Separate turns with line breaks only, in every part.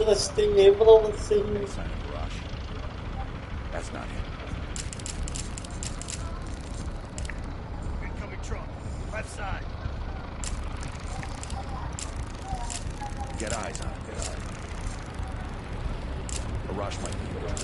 interesting, everything.
Any sign of Rush? That's not him.
Incoming truck. Left side.
Get eyes on him. Get eyes. Rush might be around.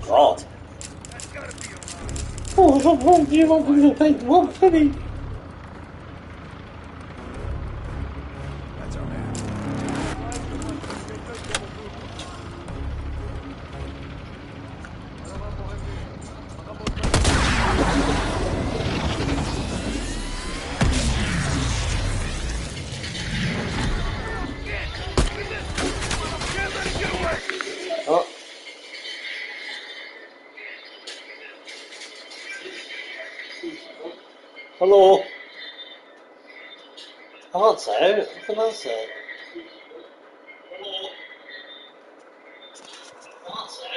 God. Oh, I won't give up with the paint one penny.
That's our man.
Oh. Hello. Oh, that's out. What can I say? Hello. Oh, that's out.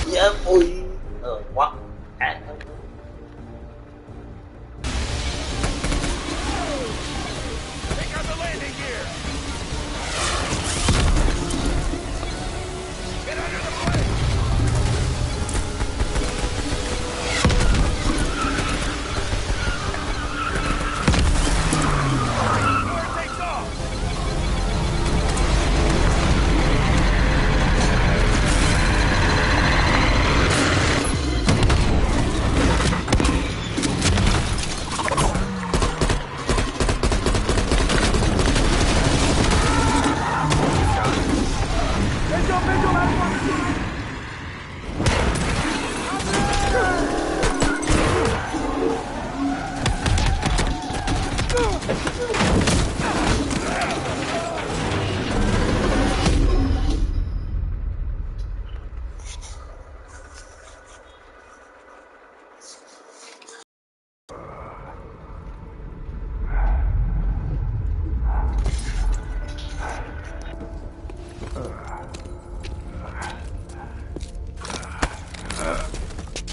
Yeah, boy. What?
Take out the landing gear. Get under the plane. Door takes off.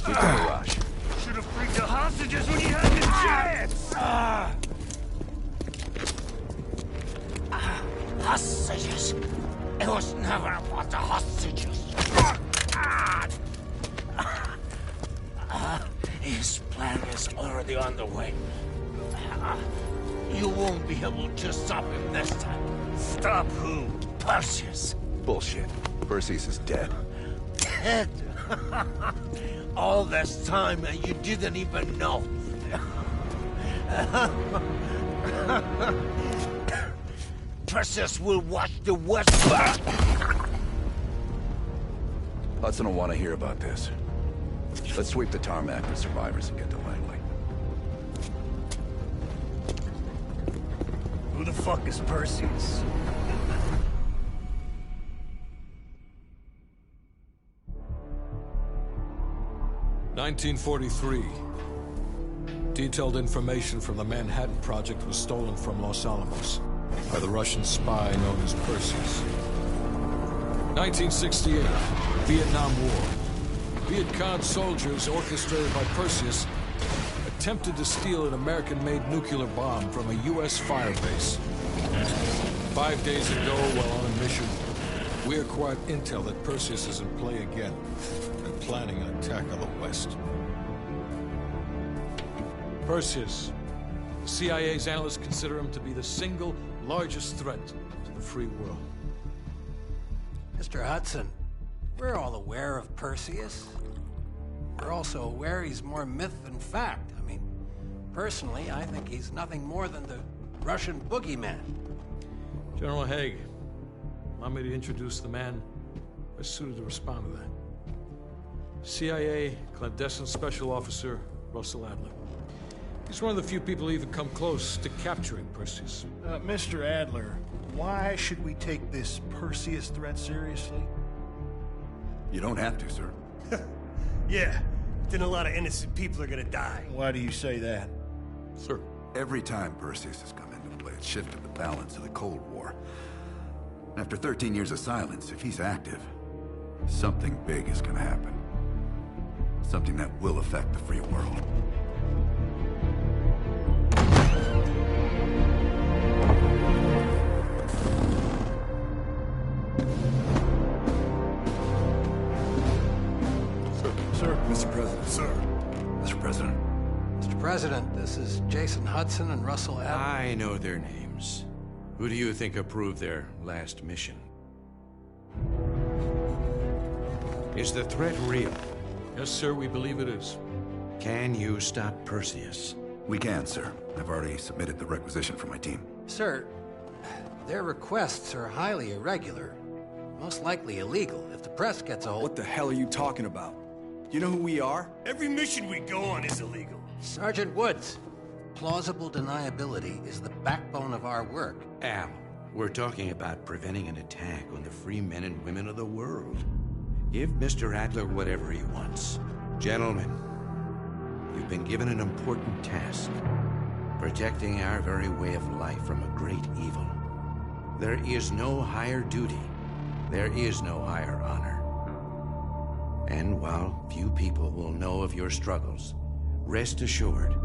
We got Rush.
Should have freed the hostages when you had the chance.
Hostages. It was never about the hostages. His plan is already underway. You won't be able to stop him this time.
Stop who?
Perseus.
Bullshit. Perseus is dead.
Dead. All this time and you didn't even know. Perseus will watch the West.
Hudson will want to hear about this. Let's sweep the tarmac with survivors and get to Langley.
Who the fuck is Perseus?
"1943. Detailed information from the Manhattan Project was stolen from Los Alamos by the Russian spy known as Perseus. 1968. Vietnam War. Viet Cong soldiers, orchestrated by Perseus, attempted to steal an American-made nuclear bomb from a U.S. firebase. 5 days ago, while on a mission, we acquired intel that Perseus is in play again and planning an attack on the West. Perseus. The CIA's analysts consider him to be the single largest threat to the free world.
Mr. Hudson, we're all aware of Perseus. We're also aware he's more myth than fact. I mean, personally, I think he's nothing more than the Russian boogeyman.
General Haig, allow me to introduce the man best suited to respond to that. CIA clandestine special officer Russell Adler. He's one of the few people who even come close to capturing Perseus.
Mr. Adler, why should we take this Perseus threat seriously?
You don't have to, sir.
Yeah, then a lot of innocent people are gonna die.
Why do you say that?
Sir.
Every time Perseus has come into play, it's shifted the balance of the Cold War. After 13 years of silence, if he's active, something big is gonna happen. Something that will affect the free world.
Sir.
Mr. President. Sir. Mr. President.
Mr. President, this is Jason Hudson and Russell Adler.
I know their names. Who do you think approved their last mission? Is the threat real?
Yes, sir, we believe it is.
Can you stop Perseus?
We can, sir. I've already submitted the requisition for my team.
Sir, their requests are highly irregular. Most likely illegal. If the press gets a hold...
What the hell are you talking about? You know who we are?
Every mission we go on is illegal.
Sergeant Woods, plausible deniability is the backbone of our work.
Al, we're talking about preventing an attack on the free men and women of the world. Give Mr. Adler whatever he wants. Gentlemen, you've been given an important task. Protecting our very way of life from a great evil. There is no higher duty. There is no higher honor. And while few people will know of your struggles, rest assured,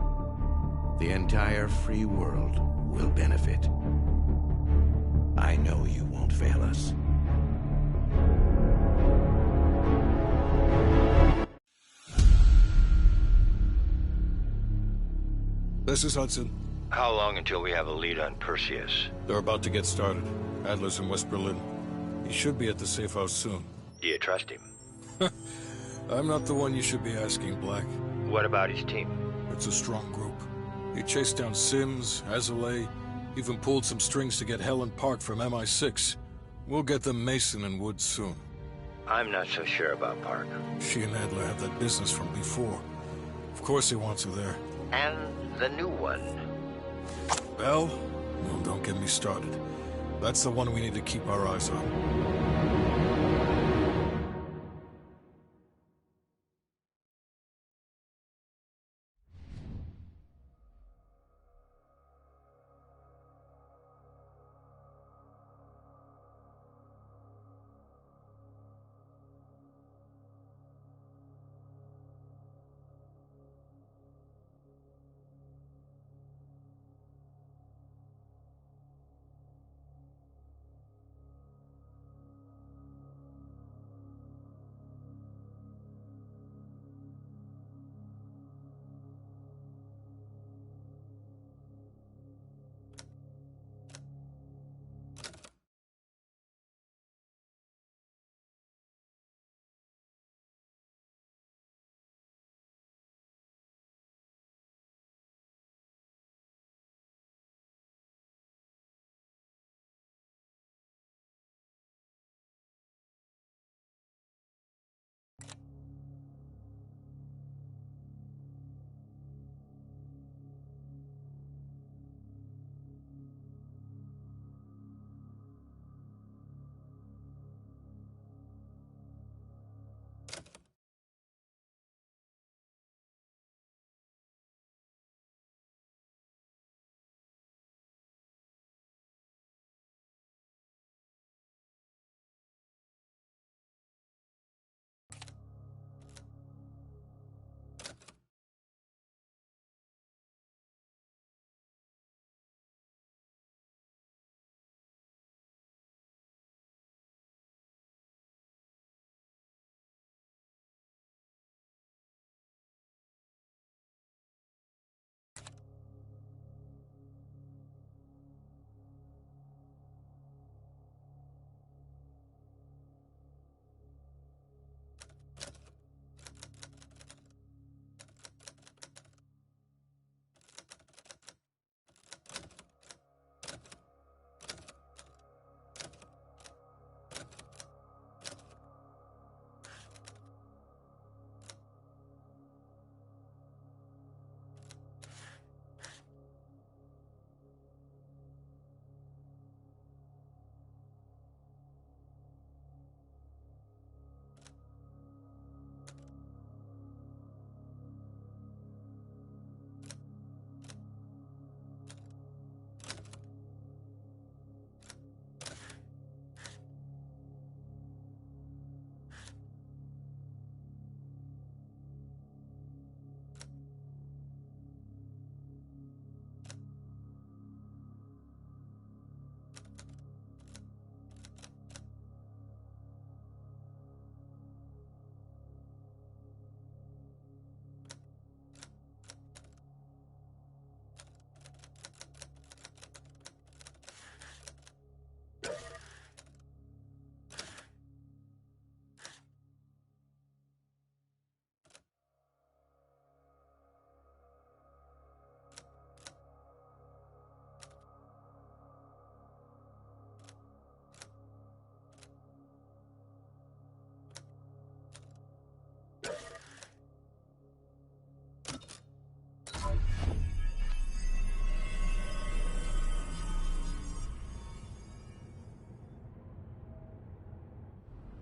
the entire free world will benefit. I know you won't fail us.
This is Hudson.
How long until we have a lead on Perseus?
They're about to get started. Adler's in West Berlin. He should be at the safe house soon.
Do you trust him?
I'm not the one you should be asking, Black.
What about his team?
It's a strong group. He chased down Sims, Azalea, even pulled some strings to get Helen Park from MI6. We'll get them Mason and Woods soon.
I'm not so sure about Park.
She and Adler have that business from before. Of course he wants her there.
And the new one.
Bell? Well, don't get me started. That's the one we need to keep our eyes on.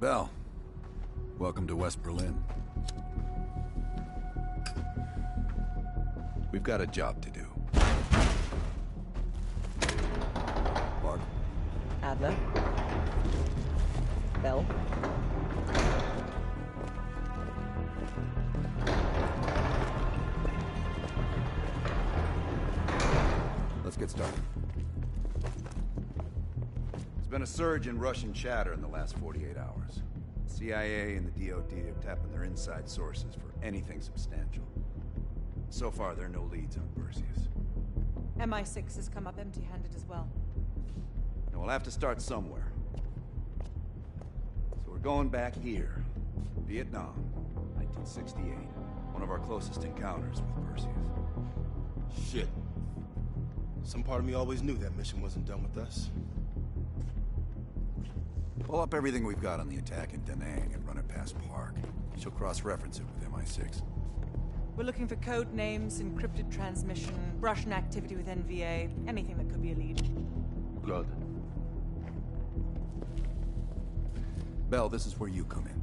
Bell, welcome to West Berlin. We've got a job to do. Park.
Adler. Bell.
Let's get started. There's been a surge in Russian chatter in the last 48 hours. The CIA and the DoD are tapping their inside sources for anything substantial. So far, there are no leads on Perseus.
MI6 has come up empty-handed as well.
And we'll have to start somewhere. So we're going back here. Vietnam, 1968. One of our closest encounters with Perseus.
Shit. Some part of me always knew that mission wasn't done with us.
Pull up everything we've got on the attack in Da Nang and run it past Park. She'll cross-reference it with MI6.
We're looking for code names, encrypted transmission, Russian activity with NVA, anything that could be a lead.
Good.
Bell, this is where you come in.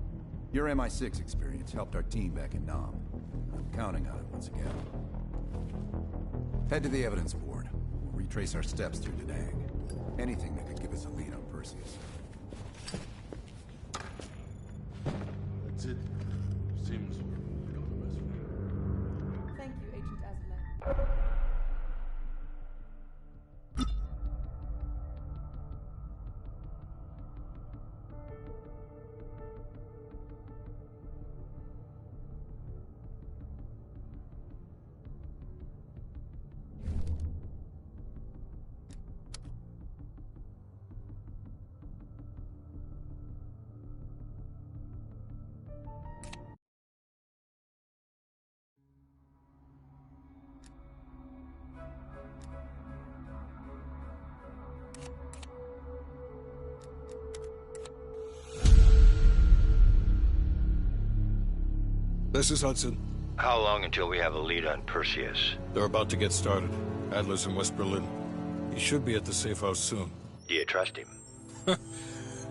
Your MI6 experience helped our team back in Nam. I'm counting on it once again. Head to the evidence board. We'll retrace our steps through Da Nang. Anything that could give us a lead on Perseus.
That's it. Seems we're going the best way.
Thank you, Agent Azulay.
This is Hudson.
How long until we have a lead on Perseus?
They're about to get started. Adler's in West Berlin. He should be at the safe house soon.
Do you trust him?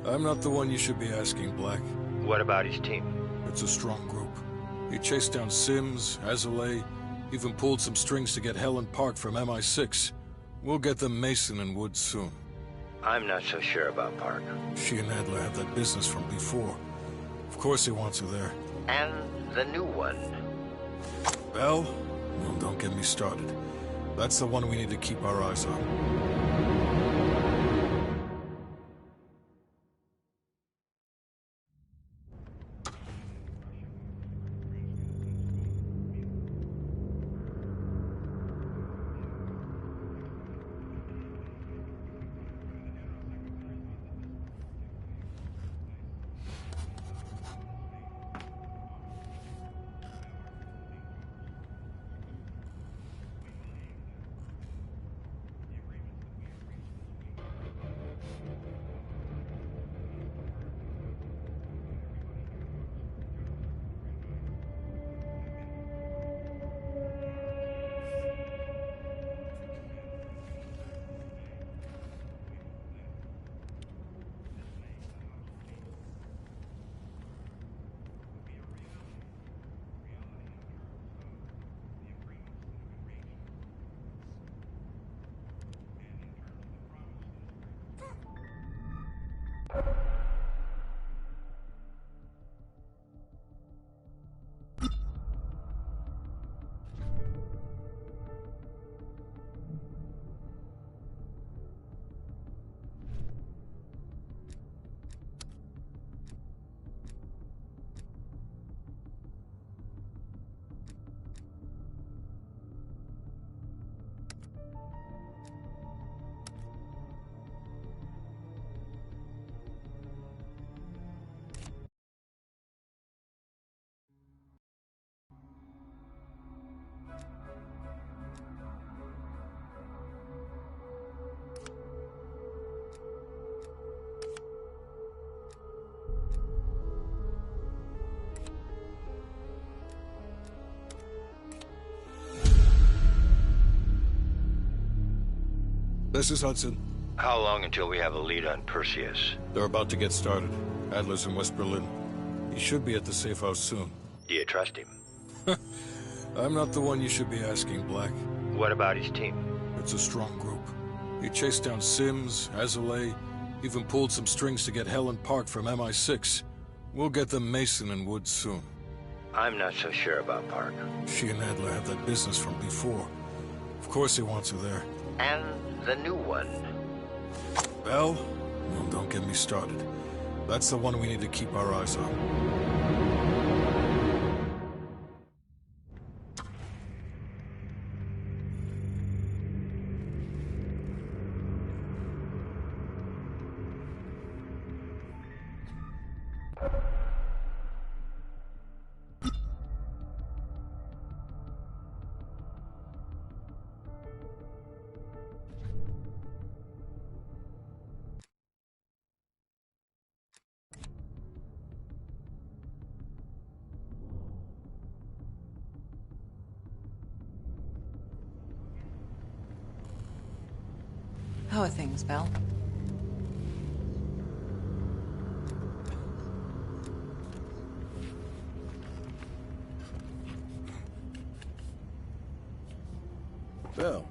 I'm not the one you should be asking, Black.
What about his team?
It's a strong group. He chased down Sims, Azulay, even pulled some strings to get Helen Park from MI6. We'll get them Mason and Woods soon.
I'm not so sure about Park.
She and Adler have that business from before. Of course he wants her there.
And the new one.
Bell? Well, don't get me started. That's the one we need to keep our eyes on. This is Hudson.
How long until we have a lead on Perseus?
They're about to get started. Adler's in West Berlin. He should be at the safe house soon.
Do you trust him?
I'm not the one you should be asking, Black.
What about his team?
It's a strong group. He chased down Sims, Azalea, even pulled some strings to get Helen Park from MI6. We'll get them Mason and Woods soon.
I'm not so sure about Park.
She and Adler have that business from before. Of course he wants her there.
And the new one.
Bell? Well, don't get me started. That's the one we need to keep our eyes on.
How are things, Belle?
Belle.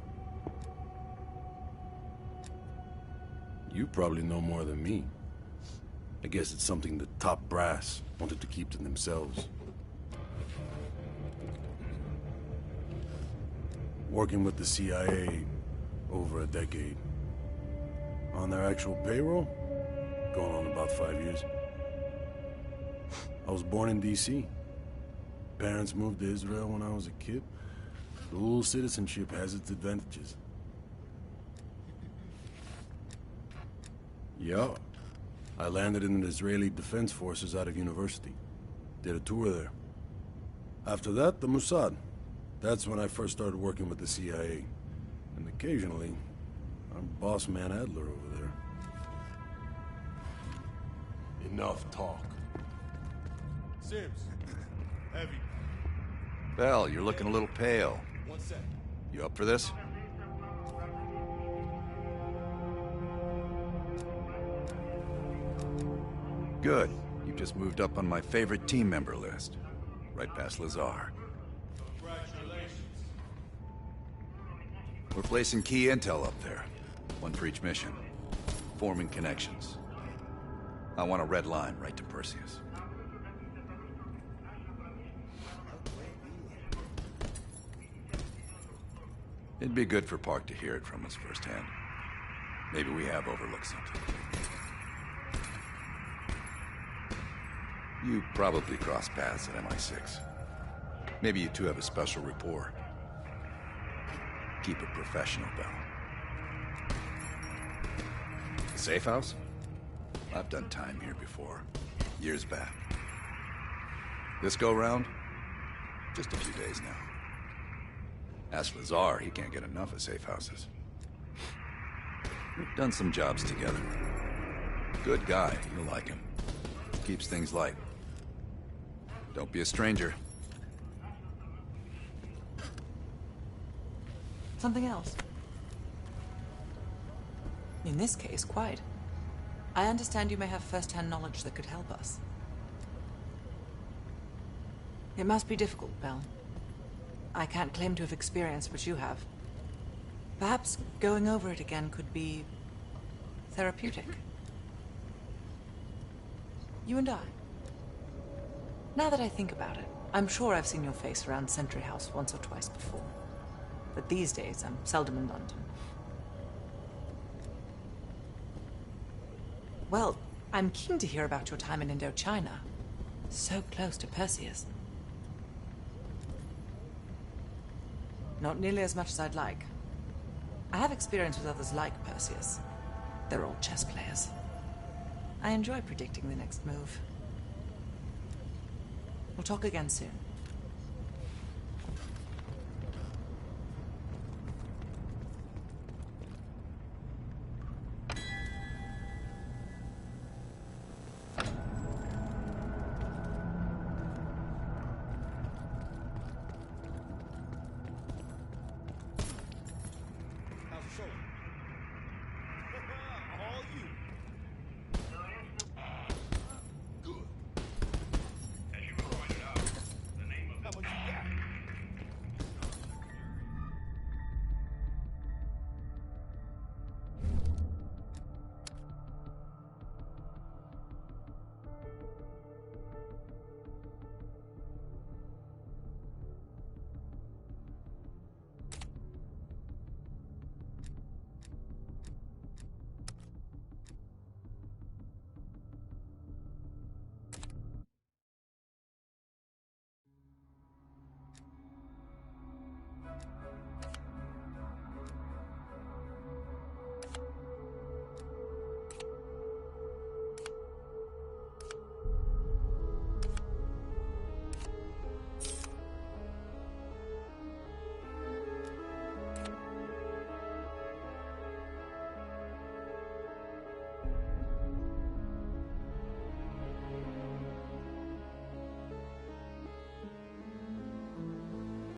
You probably know more than me. I guess it's something the top brass wanted to keep to themselves. Working with the CIA over a decade. On their actual payroll, going on about 5 years. I was born in D.C. Parents moved to Israel when I was a kid. Dual citizenship has its advantages. Yeah. I landed in the Israeli Defense Forces out of university. Did a tour there. After that, the Mossad. That's when I first started working with the CIA. And occasionally, I'm boss man Adler over there. Enough talk.
Sims. Heavy.
Bell, you're looking a little pale.
1 sec.
You up for this? Good. You just moved up on my favorite team member list. Right past Lazar.
Congratulations.
We're placing key intel up there. One for each mission. Forming connections. I want a red line right to Perseus. It'd be good for Park to hear it from us firsthand. Maybe we have overlooked something. You probably crossed paths at MI6. Maybe you two have a special rapport. Keep it professional, Bell. The safe house? I've done time here before. Years back. This go-round? Just a few days now. Ask Lazar, he can't get enough of safe houses. We've done some jobs together. Good guy, you'll like him. Keeps things light. Don't be a stranger.
Something else? In this case, quite. I understand you may have first-hand knowledge that could help us. It must be difficult, Bell. I can't claim to have experienced what you have. Perhaps going over it again could be therapeutic. You and I. Now that I think about it, I'm sure I've seen your face around Sentry House once or twice before. But these days, I'm seldom in London. Well, I'm keen to hear about your time in Indochina. So close to Perseus. Not nearly as much as I'd like. I have experience with others like Perseus. They're all chess players. I enjoy predicting the next move. We'll talk again soon.